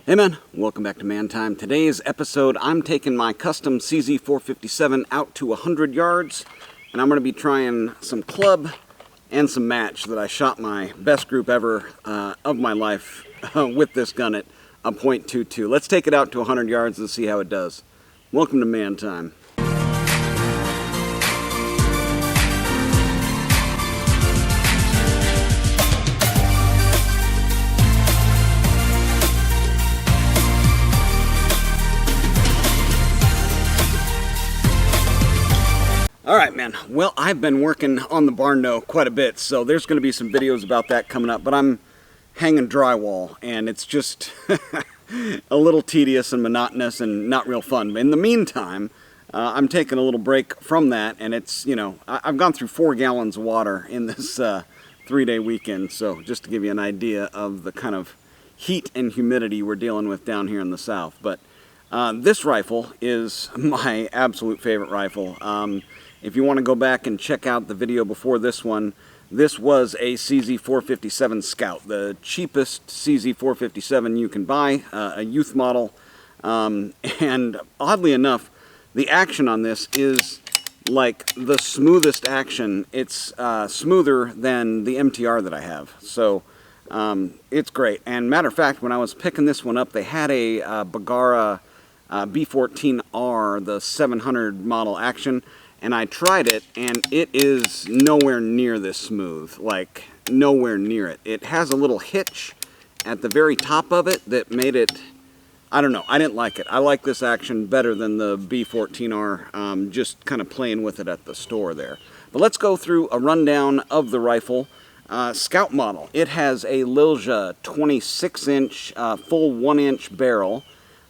Hey man, welcome back to Man Time. Today's episode, I'm taking my custom CZ457 out to 100 yards, and I'm going to be trying some club and some match that I shot my best group ever of my life with this gun at a .22. Let's take it out to 100 yards and see how it does. Welcome to Man Time. Alright man, well I've been working on the barn door quite a bit, so there's going to be some videos about that coming up, but I'm hanging drywall and it's just a little tedious and monotonous and not real fun. But in the meantime, I'm taking a little break from that, and it's, you know, I've gone through 4 gallons of water in this 3-day weekend, so just to give you an idea of the kind of heat and humidity we're dealing with down here in the south. But this rifle is my absolute favorite rifle. If you want to go back and check out the video before this one, this was a CZ457 Scout, the cheapest CZ457 you can buy, a youth model, and oddly enough, the action on this is like the smoothest action. It's smoother than the MTR that I have, so it's great. And matter of fact, when I was picking this one up, they had a Bergara B14R, the 700 model action, and I tried it, and it is nowhere near this smooth, like nowhere near it. It has a little hitch at the very top of it that made it, I don't know, I didn't like it. I like this action better than the B14R, just kind of playing with it at the store there. But let's go through a rundown of the rifle. Scout model. It has a Lilja 26-inch full 1-inch barrel.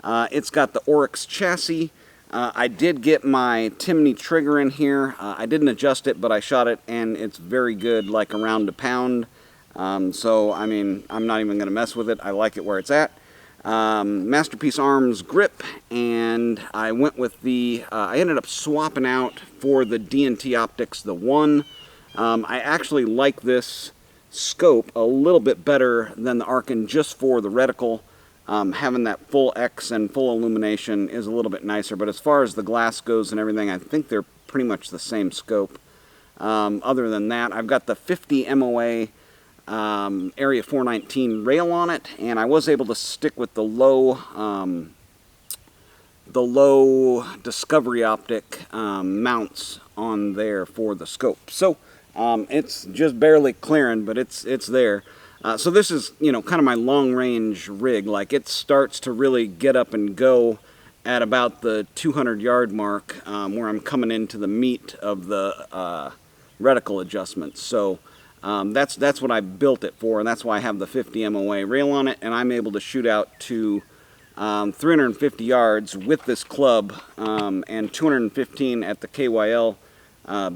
It's got the Oryx chassis. I did get my timney trigger in here. I didn't adjust it, but I shot it, and it's very good, like around a pound. So, I mean, I'm not even going to mess with it. I like it where it's at. Masterpiece Arms grip, and I went with the, I ended up swapping out for the D&T Optics, the 1. I actually like this scope a little bit better than the Arkin just for the reticle. Having that full X and full illumination is a little bit nicer, but as far as the glass goes and everything, I think they're pretty much the same scope. Other than that, I've got the 50 MOA Area 419 rail on it, and I was able to stick with the low Discovery Optic mounts on there for the scope. So it's just barely clearing, but it's there. So this is, you know, kind of my long-range rig. Like, it starts to really get up and go at about the 200-yard mark, where I'm coming into the meat of the reticle adjustments. So that's what I built it for, and that's why I have the 50 MOA rail on it, and I'm able to shoot out to 350 yards with this club, and 215 at the KYL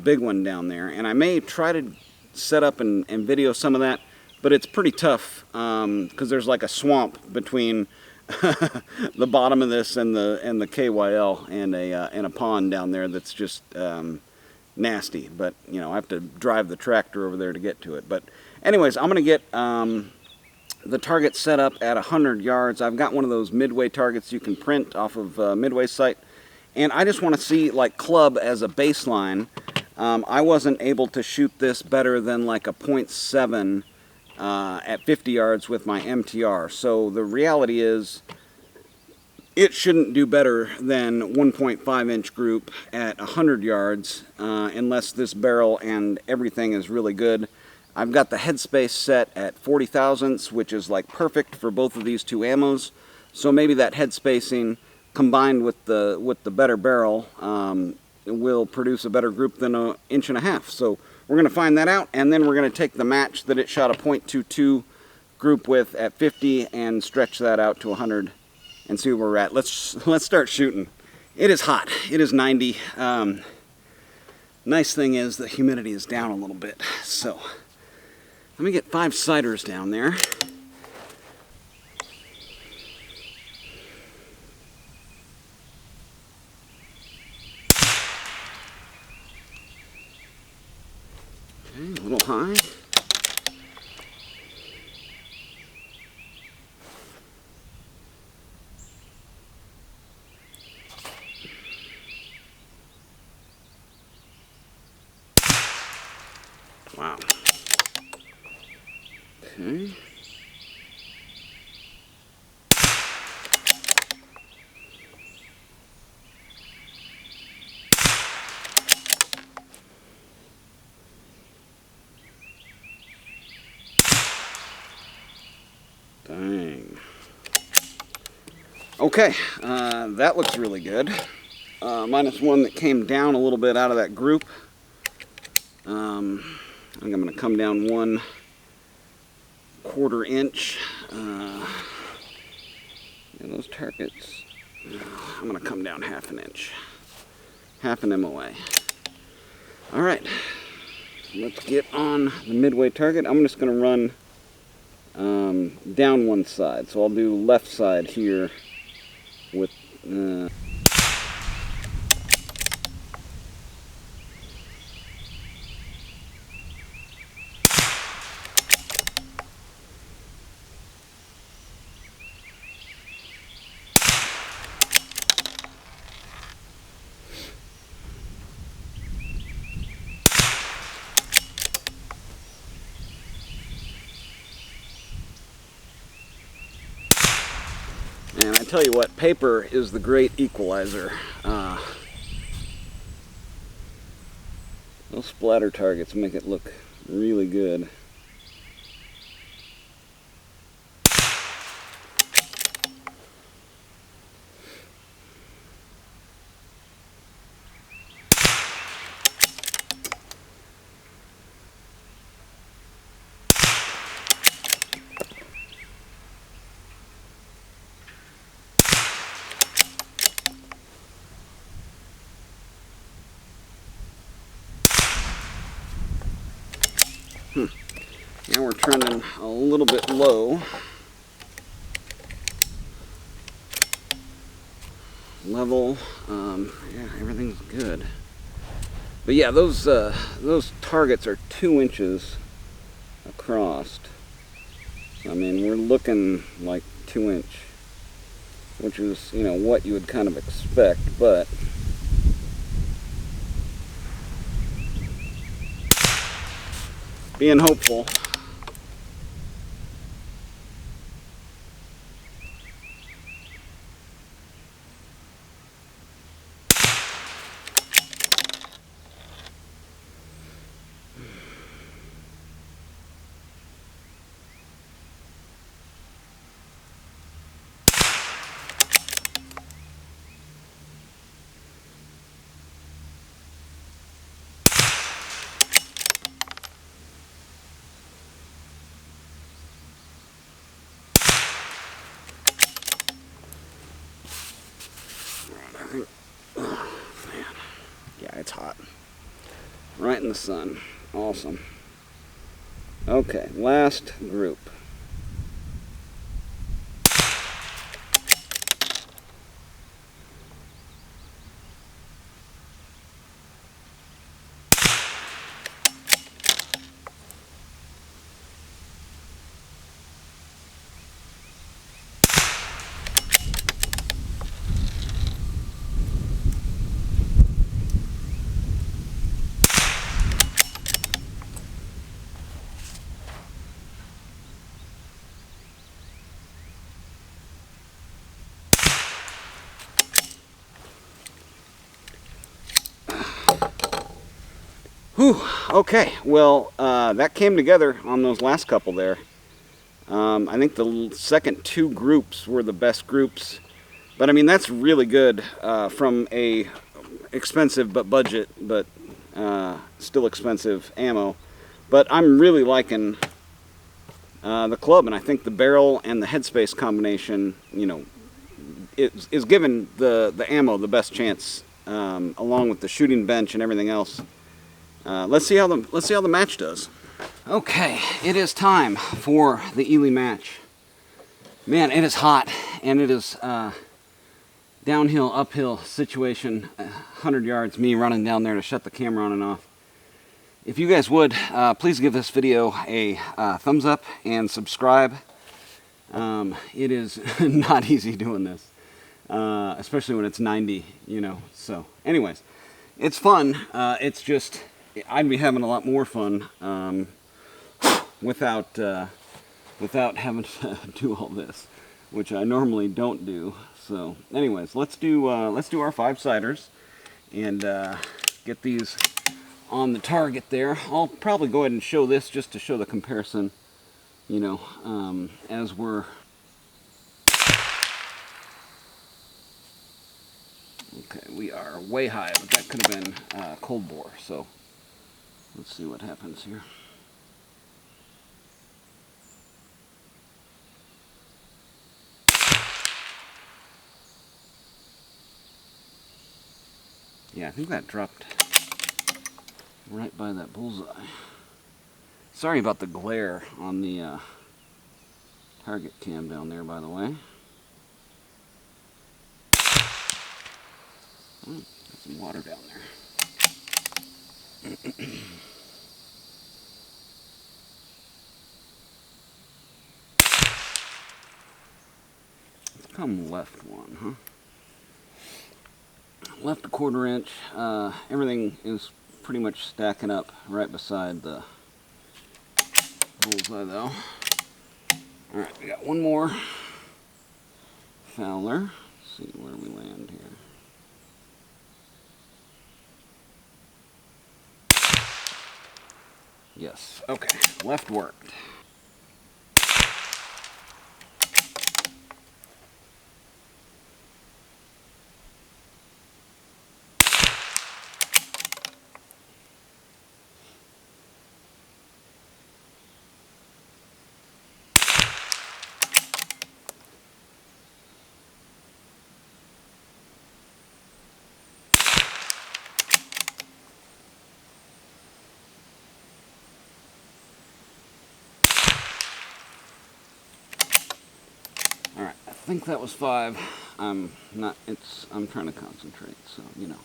big one down there. And I may try to set up and video some of that, but it's pretty tough because there's like a swamp between the bottom of this and the KYL, and a pond down there that's just nasty. But you know, I have to drive the tractor over there to get to it. But anyways, I'm gonna get the target set up at 100 yards. I've got one of those Midway targets you can print off of Midway's site, and I just want to see like club as a baseline. I wasn't able to shoot this better than like a .7 at 50 yards with my MTR. So the reality is it shouldn't do better than 1.5-inch group at 100 yards unless this barrel and everything is really good. I've got the headspace set at 40 thousandths, which is like perfect for both of these two ammos. So maybe that head spacing combined with the better barrel will produce a better group than 1.5 inches. So we're going to find that out, and then we're going to take the match that it shot a .22 group with at 50 and stretch that out to 100 and see where we're at. Let's start shooting. It is hot. It is 90. Nice thing is the humidity is down a little bit. So let me get 5 ciders down there. Okay, a little high. Okay, that looks really good. Minus one that came down a little bit out of that group. I think I'm going to come down 1/4 inch. And those targets, I'm going to come down 1/2 inch. 1/2 MOA. Alright, let's get on the midway target. I'm just going to run down one side. So I'll do left side here with... And I tell you what, paper is the great equalizer. Those splatter targets make it look really good. Now we're trending a little bit low. Level, yeah, everything's good. But yeah, those targets are 2 inches across. I mean, we're looking like 2 inch, which is, you know, what you would kind of expect, but being hopeful. Oh, man. Yeah, it's hot. Right in the sun. Awesome. Okay, last group. Whew, okay, well, that came together on those last couple there. I think the second 2 groups were the best groups. But I mean, that's really good from a expensive but budget, but still expensive ammo. But I'm really liking the club, and I think the barrel and the headspace combination, you know, is giving the ammo the best chance, along with the shooting bench and everything else. Let's see how the match does. Okay, it is time for the Eley match. Man, it is hot, and it is downhill, uphill situation. 100 yards, me running down there to shut the camera on and off. If you guys would, please give this video a thumbs up and subscribe. It is not easy doing this, especially when it's 90, you know. So, anyways, it's fun. It's just, I'd be having a lot more fun without having to do all this, which I normally don't do. So, anyways, let's do our 5-siders and get these on the target there. I'll probably go ahead and show this just to show the comparison, you know, as we're Okay, we are way high, but that could have been cold bore, so let's see what happens here. Yeah, I think that dropped right by that bullseye. Sorry about the glare on the target cam down there, by the way. Got some water down there. Let's come left one, huh? Left a 1/4 inch. Everything is pretty much stacking up right beside the bullseye, though. Alright, we got one more. Fowler. Let's see where we land here. Yes, okay, left worked. Alright, I think that was 5. I'm trying to concentrate, so, you know.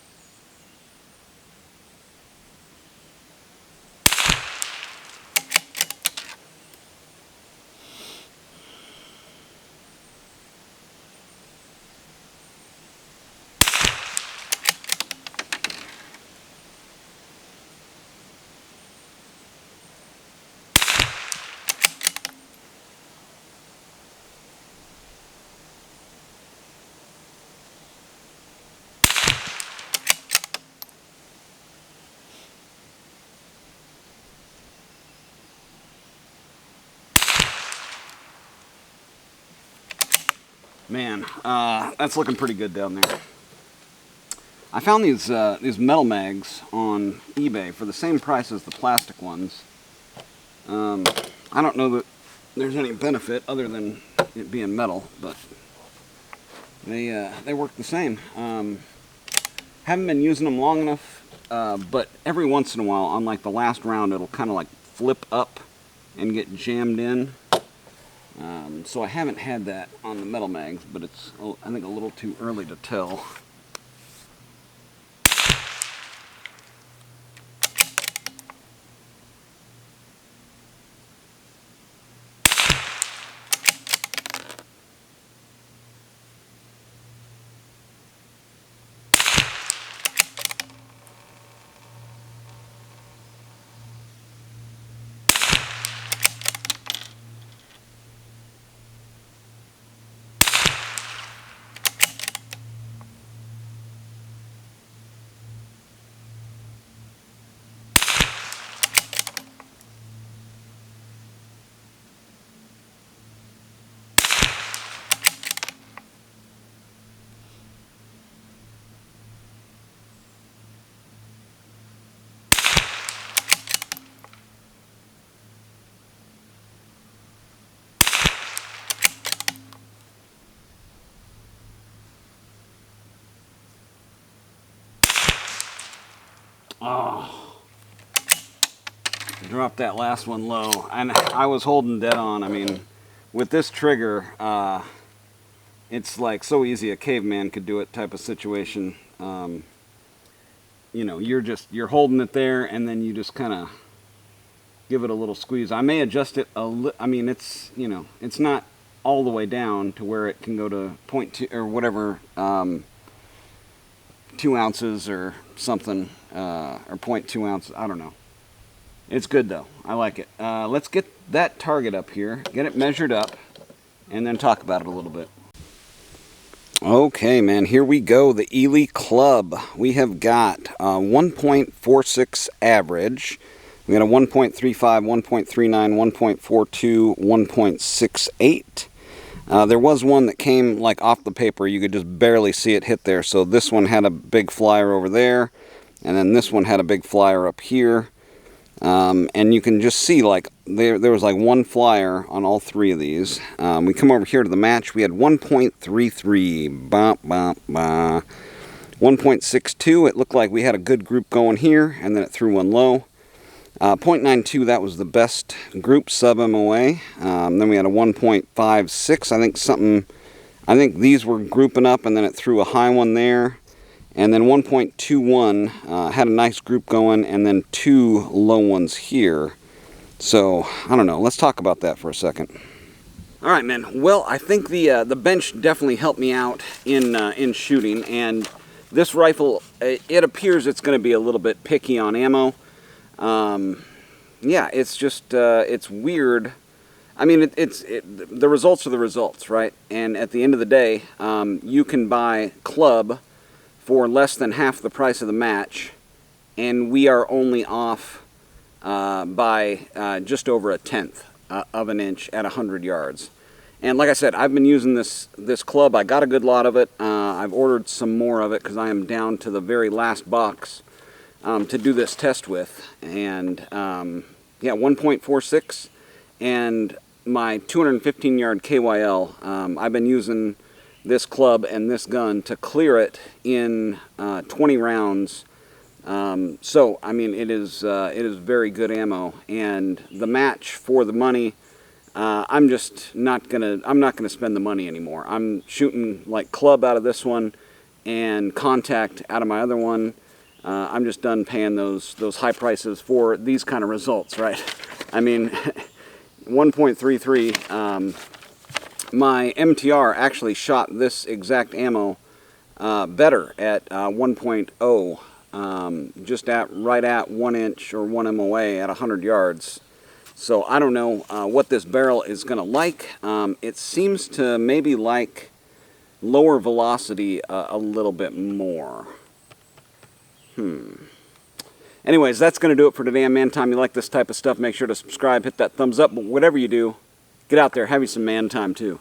Man, that's looking pretty good down there. I found these metal mags on eBay for the same price as the plastic ones. I don't know that there's any benefit other than it being metal, but they work the same. Haven't been using them long enough, but every once in a while, on like the last round, it'll kind of like flip up and get jammed in. So I haven't had that on the metal mags, but it's, I think, a little too early to tell. Oh, dropped that last one low, and I was holding dead on. I mean, with this trigger, it's like so easy a caveman could do it type of situation. You know, you're holding it there, and then you just kind of give it a little squeeze. I may adjust it I mean, it's, you know, it's not all the way down to where it can go to 0.2 or whatever, 2 ounces or something, or 0.2 ounces. I don't know. It's good though. I like it. Let's get that target up here, get it measured up, and then talk about it a little bit. Okay, man, here we go. The Eley Club. We have got 1.46 average. We got a 1.35, 1.39, 1.42, 1.68. There was one that came like off the paper. You could just barely see it hit there. So this one had a big flyer over there, and then this one had a big flyer up here. And you can just see like there was like one flyer on all three of these. We come over here to the match. We had 1.33. Bah, bah, bah. 1.62. It looked like we had a good group going here, and then it threw one low. 0.92, that was the best group sub MOA. Then we had a 1.56. I think these were grouping up, and then it threw a high one there. And then 1.21 had a nice group going, and then two low ones here. So, I don't know. Let's talk about that for a second. All right, man. Well, I think the bench definitely helped me out in shooting. And this rifle, it appears it's going to be a little bit picky on ammo. Yeah, it's just, it's weird. I mean, the results are the results, right? And at the end of the day, you can buy club for less than half the price of the match, and we are only off by just over a tenth of an inch at 100 yards. And like I said, I've been using this club. I got a good lot of it. I've ordered some more of it because I am down to the very last box to do this test with. And yeah, 1.46 and my 215 yard KYL. I've been using this club and this gun to clear it in 20 rounds. So I mean, it is very good ammo, and the match for the money. I'm not gonna spend the money anymore. I'm shooting like club out of this one and contact out of my other one. I'm just done paying those high prices for these kind of results, right? I mean, 1.33. My MTR actually shot this exact ammo better at 1.0, just right at 1 inch or 1 MOA at 100 yards. So I don't know what this barrel is going to like. It seems to maybe like lower velocity a little bit more. Anyways, that's going to do it for today on Man Time. You like this type of stuff, make sure to subscribe, hit that thumbs up. But whatever you do, get out there, have you some man time too.